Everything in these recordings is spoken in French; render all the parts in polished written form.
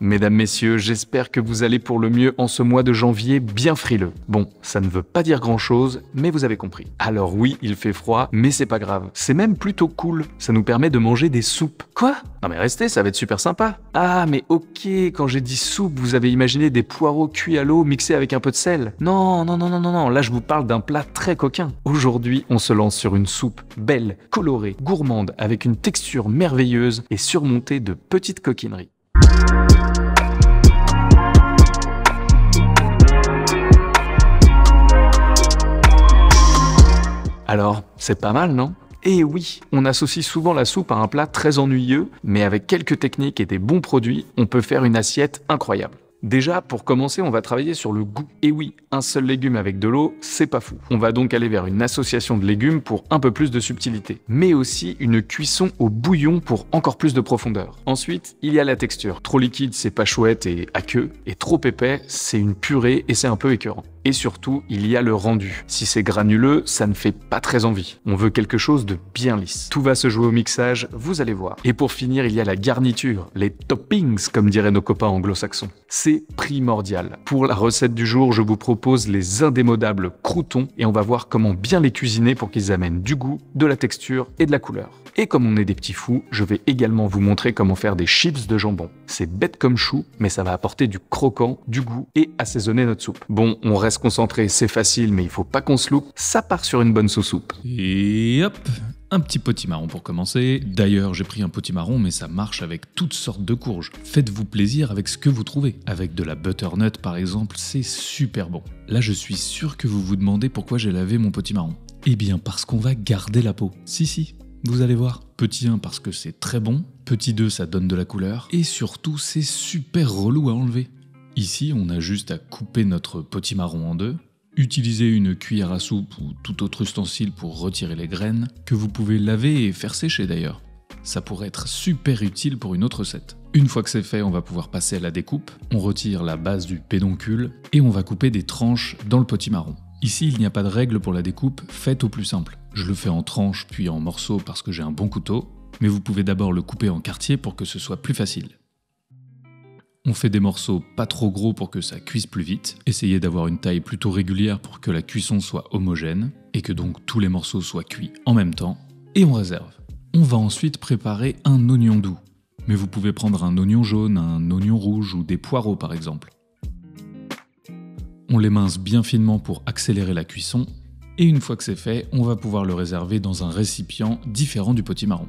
Mesdames, messieurs, j'espère que vous allez pour le mieux en ce mois de janvier bien frileux. Bon, ça ne veut pas dire grand-chose, mais vous avez compris. Alors oui, il fait froid, mais c'est pas grave. C'est même plutôt cool. Ça nous permet de manger des soupes. Quoi? Non mais restez, ça va être super sympa. Ah mais ok, quand j'ai dit soupe, vous avez imaginé des poireaux cuits à l'eau mixés avec un peu de sel. Non, là je vous parle d'un plat très coquin. Aujourd'hui, on se lance sur une soupe belle, colorée, gourmande, avec une texture merveilleuse et surmontée de petites coquineries. Alors, c'est pas mal, non? Et oui, on associe souvent la soupe à un plat très ennuyeux, mais avec quelques techniques et des bons produits, on peut faire une assiette incroyable. Déjà, pour commencer, on va travailler sur le goût. Et oui, un seul légume avec de l'eau, c'est pas fou. On va donc aller vers une association de légumes pour un peu plus de subtilité, mais aussi une cuisson au bouillon pour encore plus de profondeur. Ensuite, il y a la texture. Trop liquide, c'est pas chouette et aqueux, et trop épais, c'est une purée et c'est un peu écœurant. Et surtout, il y a le rendu. Si c'est granuleux, ça ne fait pas très envie. On veut quelque chose de bien lisse. Tout va se jouer au mixage, vous allez voir. Et pour finir, il y a la garniture, les toppings, comme diraient nos copains anglo-saxons. C'est primordial. Pour la recette du jour, je vous propose les indémodables croûtons et on va voir comment bien les cuisiner pour qu'ils amènent du goût, de la texture et de la couleur. Et comme on est des petits fous, je vais également vous montrer comment faire des chips de jambon. C'est bête comme chou, mais ça va apporter du croquant, du goût et assaisonner notre soupe. Bon, on reste concentré, c'est facile, mais il faut pas qu'on se loupe, ça part sur une bonne sauce-soupe. Et hop, un petit potimarron pour commencer. D'ailleurs, j'ai pris un potimarron, mais ça marche avec toutes sortes de courges. Faites-vous plaisir avec ce que vous trouvez. Avec de la butternut par exemple, c'est super bon. Là, je suis sûr que vous vous demandez pourquoi j'ai lavé mon potimarron. Eh bien, parce qu'on va garder la peau. Si. Vous allez voir. Petit 1 parce que c'est très bon, petit 2 ça donne de la couleur, et surtout c'est super relou à enlever. Ici on a juste à couper notre potimarron en deux, utiliser une cuillère à soupe ou tout autre ustensile pour retirer les graines, que vous pouvez laver et faire sécher d'ailleurs. Ça pourrait être super utile pour une autre recette. Une fois que c'est fait, on va pouvoir passer à la découpe, on retire la base du pédoncule, et on va couper des tranches dans le potimarron. Ici, il n'y a pas de règle pour la découpe, faites au plus simple. Je le fais en tranches puis en morceaux parce que j'ai un bon couteau, mais vous pouvez d'abord le couper en quartiers pour que ce soit plus facile. On fait des morceaux pas trop gros pour que ça cuise plus vite, essayez d'avoir une taille plutôt régulière pour que la cuisson soit homogène, et que donc tous les morceaux soient cuits en même temps, et on réserve. On va ensuite préparer un oignon doux, mais vous pouvez prendre un oignon jaune, un oignon rouge ou des poireaux par exemple. On l'émince bien finement pour accélérer la cuisson, et une fois que c'est fait, on va pouvoir le réserver dans un récipient différent du potimarron.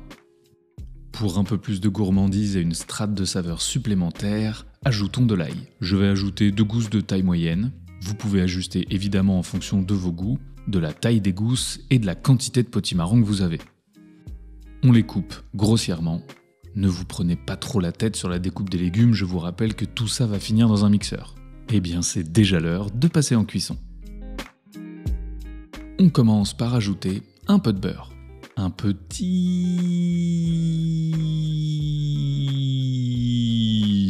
Pour un peu plus de gourmandise et une strate de saveur supplémentaire, ajoutons de l'ail. Je vais ajouter 2 gousses de taille moyenne. Vous pouvez ajuster évidemment en fonction de vos goûts, de la taille des gousses et de la quantité de potimarron que vous avez. On les coupe grossièrement. Ne vous prenez pas trop la tête sur la découpe des légumes, je vous rappelle que tout ça va finir dans un mixeur. Eh bien c'est déjà l'heure de passer en cuisson. On commence par ajouter un peu de beurre, un petit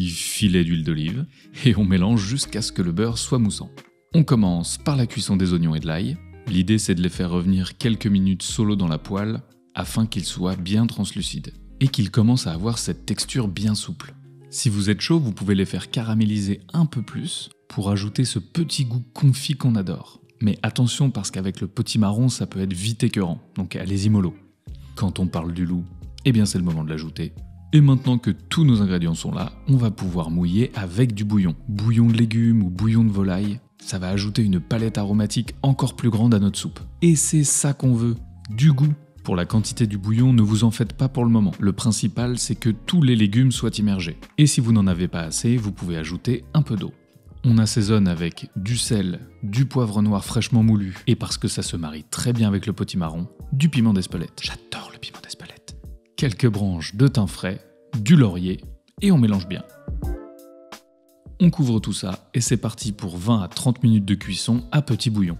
filet d'huile d'olive, et on mélange jusqu'à ce que le beurre soit moussant. On commence par la cuisson des oignons et de l'ail. L'idée c'est de les faire revenir quelques minutes solo dans la poêle afin qu'ils soient bien translucides et qu'ils commencent à avoir cette texture bien souple. Si vous êtes chaud, vous pouvez les faire caraméliser un peu plus pour ajouter ce petit goût confit qu'on adore. Mais attention parce qu'avec le potimarron, ça peut être vite écœurant, donc allez-y mollo. Quand on parle du loup, eh bien c'est le moment de l'ajouter. Et maintenant que tous nos ingrédients sont là, on va pouvoir mouiller avec du bouillon. Bouillon de légumes ou bouillon de volaille, ça va ajouter une palette aromatique encore plus grande à notre soupe. Et c'est ça qu'on veut, du goût. Pour la quantité du bouillon, ne vous en faites pas pour le moment. Le principal, c'est que tous les légumes soient immergés. Et si vous n'en avez pas assez, vous pouvez ajouter un peu d'eau. On assaisonne avec du sel, du poivre noir fraîchement moulu, et parce que ça se marie très bien avec le potimarron, du piment d'Espelette. J'adore le piment d'Espelette. Quelques branches de thym frais, du laurier, et on mélange bien. On couvre tout ça, et c'est parti pour 20 à 30 minutes de cuisson à petit bouillon.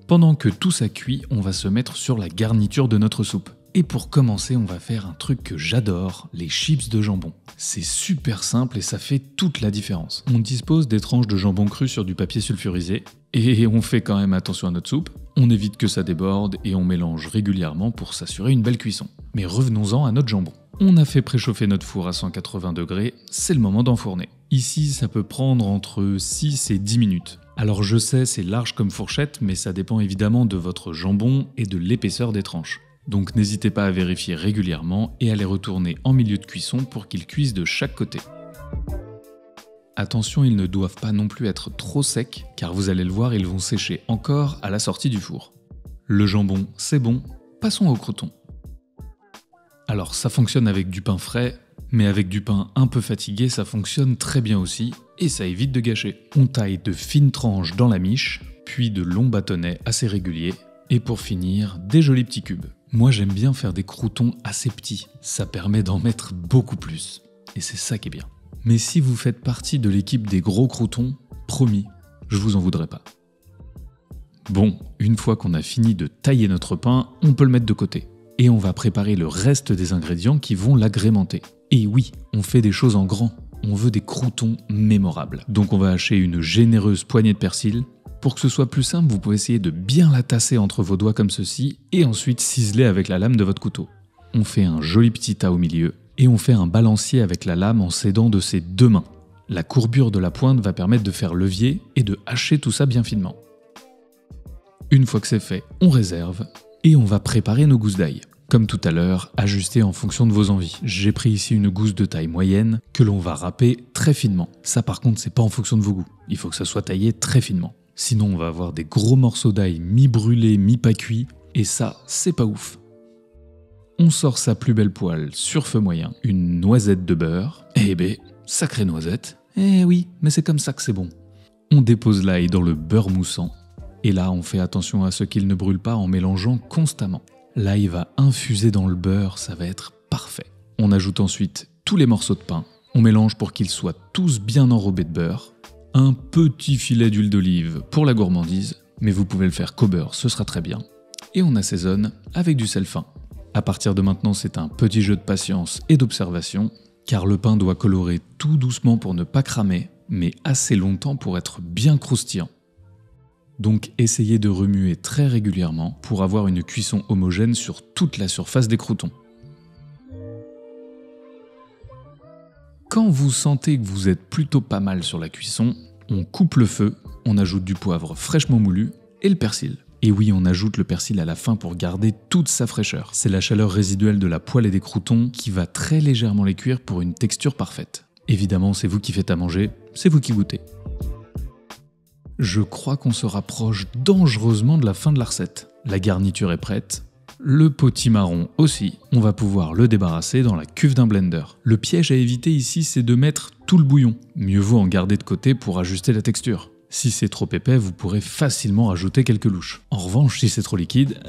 Pendant que tout ça cuit, on va se mettre sur la garniture de notre soupe. Et pour commencer, on va faire un truc que j'adore, les chips de jambon. C'est super simple et ça fait toute la différence. On dispose des tranches de jambon cru sur du papier sulfurisé, et on fait quand même attention à notre soupe. On évite que ça déborde et on mélange régulièrement pour s'assurer une belle cuisson. Mais revenons-en à notre jambon. On a fait préchauffer notre four à 180 degrés, c'est le moment d'enfourner. Ici, ça peut prendre entre 6 et 10 minutes. Alors je sais, c'est large comme fourchette, mais ça dépend évidemment de votre jambon et de l'épaisseur des tranches. Donc n'hésitez pas à vérifier régulièrement et à les retourner en milieu de cuisson pour qu'ils cuisent de chaque côté. Attention, ils ne doivent pas non plus être trop secs, car vous allez le voir, ils vont sécher encore à la sortie du four. Le jambon, c'est bon, passons au crouton. Alors ça fonctionne avec du pain frais, mais avec du pain un peu fatigué, ça fonctionne très bien aussi, et ça évite de gâcher. On taille de fines tranches dans la miche, puis de longs bâtonnets assez réguliers, et pour finir, des jolis petits cubes. Moi j'aime bien faire des croutons assez petits, ça permet d'en mettre beaucoup plus, et c'est ça qui est bien. Mais si vous faites partie de l'équipe des gros croutons, promis, je vous en voudrais pas. Bon, une fois qu'on a fini de tailler notre pain, on peut le mettre de côté. Et on va préparer le reste des ingrédients qui vont l'agrémenter. Et oui, on fait des choses en grand, on veut des croutons mémorables. Donc on va hacher une généreuse poignée de persil. Pour que ce soit plus simple, vous pouvez essayer de bien la tasser entre vos doigts comme ceci, et ensuite ciseler avec la lame de votre couteau. On fait un joli petit tas au milieu, et on fait un balancier avec la lame en s'aidant de ses deux mains. La courbure de la pointe va permettre de faire levier et de hacher tout ça bien finement. Une fois que c'est fait, on réserve, et on va préparer nos gousses d'ail. Comme tout à l'heure, ajustez en fonction de vos envies. J'ai pris ici une gousse de taille moyenne que l'on va râper très finement. Ça par contre, c'est pas en fonction de vos goûts. Il faut que ça soit taillé très finement. Sinon, on va avoir des gros morceaux d'ail mi-brûlés, mi-pas cuits, et ça, c'est pas ouf. On sort sa plus belle poêle sur feu moyen, une noisette de beurre. Eh ben, sacrée noisette. Eh oui, mais c'est comme ça que c'est bon. On dépose l'ail dans le beurre moussant. Et là, on fait attention à ce qu'il ne brûle pas en mélangeant constamment. L'ail va infuser dans le beurre, ça va être parfait. On ajoute ensuite tous les morceaux de pain. On mélange pour qu'ils soient tous bien enrobés de beurre. Un petit filet d'huile d'olive pour la gourmandise, mais vous pouvez le faire qu'au beurre, ce sera très bien. Et on assaisonne avec du sel fin. À partir de maintenant, c'est un petit jeu de patience et d'observation, car le pain doit colorer tout doucement pour ne pas cramer, mais assez longtemps pour être bien croustillant. Donc essayez de remuer très régulièrement pour avoir une cuisson homogène sur toute la surface des croûtons. Quand vous sentez que vous êtes plutôt pas mal sur la cuisson, on coupe le feu, on ajoute du poivre fraîchement moulu et le persil. Et oui, on ajoute le persil à la fin pour garder toute sa fraîcheur. C'est la chaleur résiduelle de la poêle et des croûtons qui va très légèrement les cuire pour une texture parfaite. Évidemment, c'est vous qui faites à manger, c'est vous qui goûtez. Je crois qu'on se rapproche dangereusement de la fin de la recette. La garniture est prête, le potimarron aussi. On va pouvoir le débarrasser dans la cuve d'un blender. Le piège à éviter ici, c'est de mettre tout le bouillon. Mieux vaut en garder de côté pour ajuster la texture. Si c'est trop épais, vous pourrez facilement rajouter quelques louches. En revanche, si c'est trop liquide,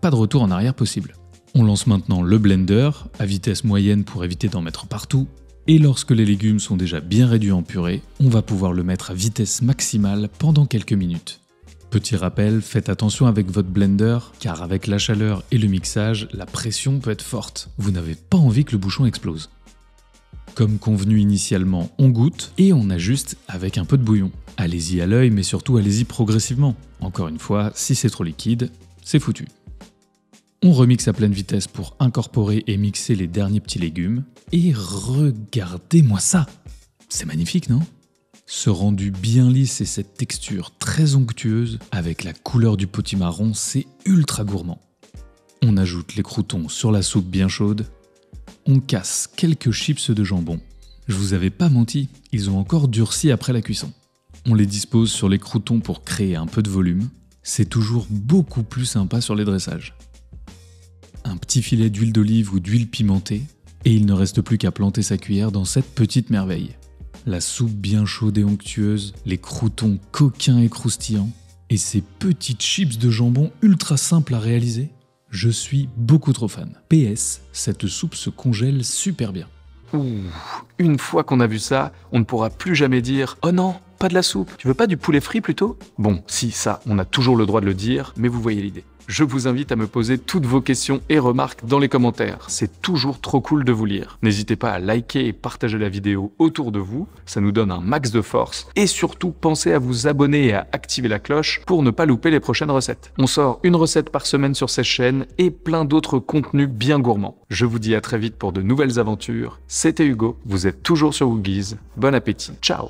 pas de retour en arrière possible. On lance maintenant le blender à vitesse moyenne pour éviter d'en mettre partout. Et lorsque les légumes sont déjà bien réduits en purée, on va pouvoir le mettre à vitesse maximale pendant quelques minutes. Petit rappel, faites attention avec votre blender, car avec la chaleur et le mixage, la pression peut être forte. Vous n'avez pas envie que le bouchon explose. Comme convenu initialement, on goûte et on ajuste avec un peu de bouillon. Allez-y à l'œil, mais surtout allez-y progressivement. Encore une fois, si c'est trop liquide, c'est foutu. On remixe à pleine vitesse pour incorporer et mixer les derniers petits légumes. Et regardez-moi ça! C'est magnifique, non? Ce rendu bien lisse et cette texture très onctueuse, avec la couleur du potimarron, c'est ultra gourmand. On ajoute les croûtons sur la soupe bien chaude. On casse quelques chips de jambon. Je vous avais pas menti, ils ont encore durci après la cuisson. On les dispose sur les croûtons pour créer un peu de volume. C'est toujours beaucoup plus sympa sur les dressages. Un petit filet d'huile d'olive ou d'huile pimentée, et il ne reste plus qu'à planter sa cuillère dans cette petite merveille. La soupe bien chaude et onctueuse, les croûtons coquins et croustillants, et ces petites chips de jambon ultra simples à réaliser. Je suis beaucoup trop fan. PS, cette soupe se congèle super bien. Ouh, une fois qu'on a vu ça, on ne pourra plus jamais dire « Oh non, pas de la soupe. Tu veux pas du poulet frit plutôt? Bon, si, ça, on a toujours le droit de le dire, mais vous voyez l'idée. Je vous invite à me poser toutes vos questions et remarques dans les commentaires. C'est toujours trop cool de vous lire. N'hésitez pas à liker et partager la vidéo autour de vous. Ça nous donne un max de force. Et surtout, pensez à vous abonner et à activer la cloche pour ne pas louper les prochaines recettes. On sort une recette par semaine sur cette chaîne et plein d'autres contenus bien gourmands. Je vous dis à très vite pour de nouvelles aventures. C'était Hugo. Vous êtes toujours sur Woogies. Bon appétit. Ciao.